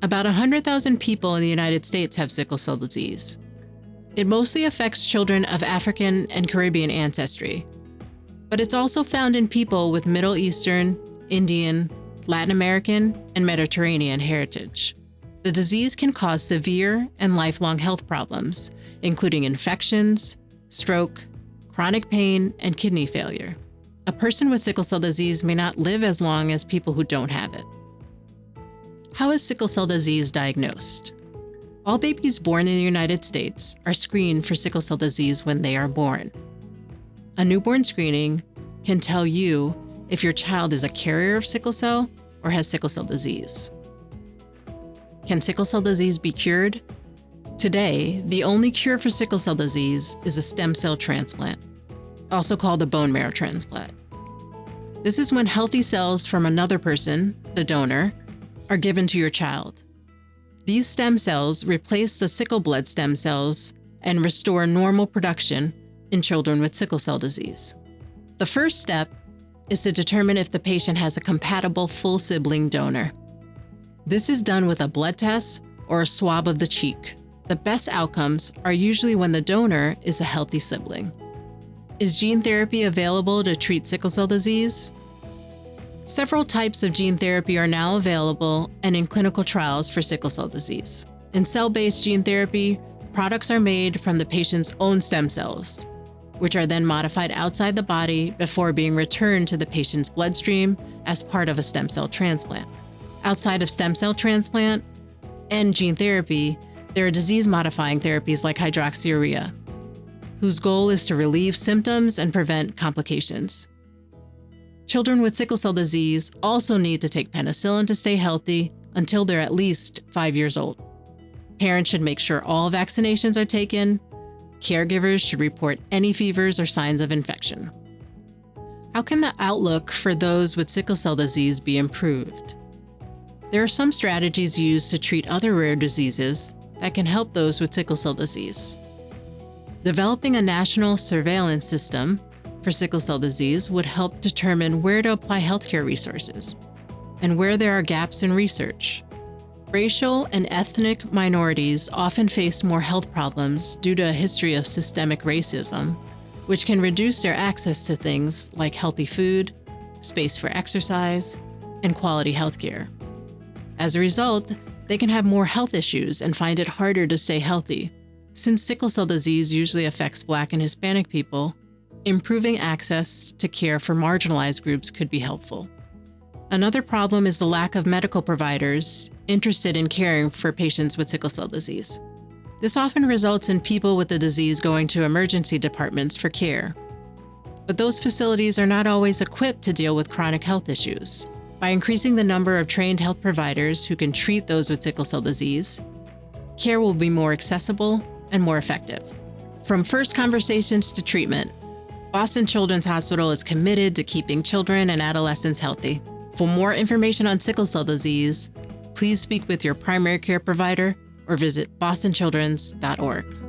About 100,000 people in the United States have sickle cell disease. It mostly affects children of African and Caribbean ancestry, but it's also found in people with Middle Eastern, Indian, Latin American, and Mediterranean heritage. The disease can cause severe and lifelong health problems, including infections, stroke, chronic pain, and kidney failure. A person with sickle cell disease may not live as long as people who don't have it. How is sickle cell disease diagnosed? All babies born in the United States are screened for sickle cell disease when they are born. A newborn screening can tell you if your child is a carrier of sickle cell or has sickle cell disease. Can sickle cell disease be cured? Today, the only cure for sickle cell disease is a stem cell transplant, also called a bone marrow transplant. This is when healthy cells from another person, the donor, are given to your child. These stem cells replace the sickle blood stem cells and restore normal production in children with sickle cell disease. The first step is to determine if the patient has a compatible full sibling donor. This is done with a blood test or a swab of the cheek. The best outcomes are usually when the donor is a healthy sibling. Is gene therapy available to treat sickle cell disease? Several types of gene therapy are now available and in clinical trials for sickle cell disease. In cell-based gene therapy, products are made from the patient's own stem cells, which are then modified outside the body before being returned to the patient's bloodstream as part of a stem cell transplant. Outside of stem cell transplant and gene therapy, there are disease-modifying therapies like hydroxyurea, whose goal is to relieve symptoms and prevent complications. Children with sickle cell disease also need to take penicillin to stay healthy until they're at least 5 years old. Parents should make sure all vaccinations are taken. Caregivers should report any fevers or signs of infection. How can the outlook for those with sickle cell disease be improved? There are some strategies used to treat other rare diseases that can help those with sickle cell disease. Developing a national surveillance system for sickle cell disease would help determine where to apply healthcare resources and where there are gaps in research. Racial and ethnic minorities often face more health problems due to a history of systemic racism, which can reduce their access to things like healthy food, space for exercise, and quality healthcare. As a result, they can have more health issues and find it harder to stay healthy. Since sickle cell disease usually affects Black and Hispanic people, improving access to care for marginalized groups could be helpful. Another problem is the lack of medical providers interested in caring for patients with sickle cell disease. This often results in people with the disease going to emergency departments for care. But those facilities are not always equipped to deal with chronic health issues. By increasing the number of trained health providers who can treat those with sickle cell disease, care will be more accessible and more effective. From first conversations to treatment, Boston Children's Hospital is committed to keeping children and adolescents healthy. For more information on sickle cell disease, please speak with your primary care provider or visit bostonchildrens.org.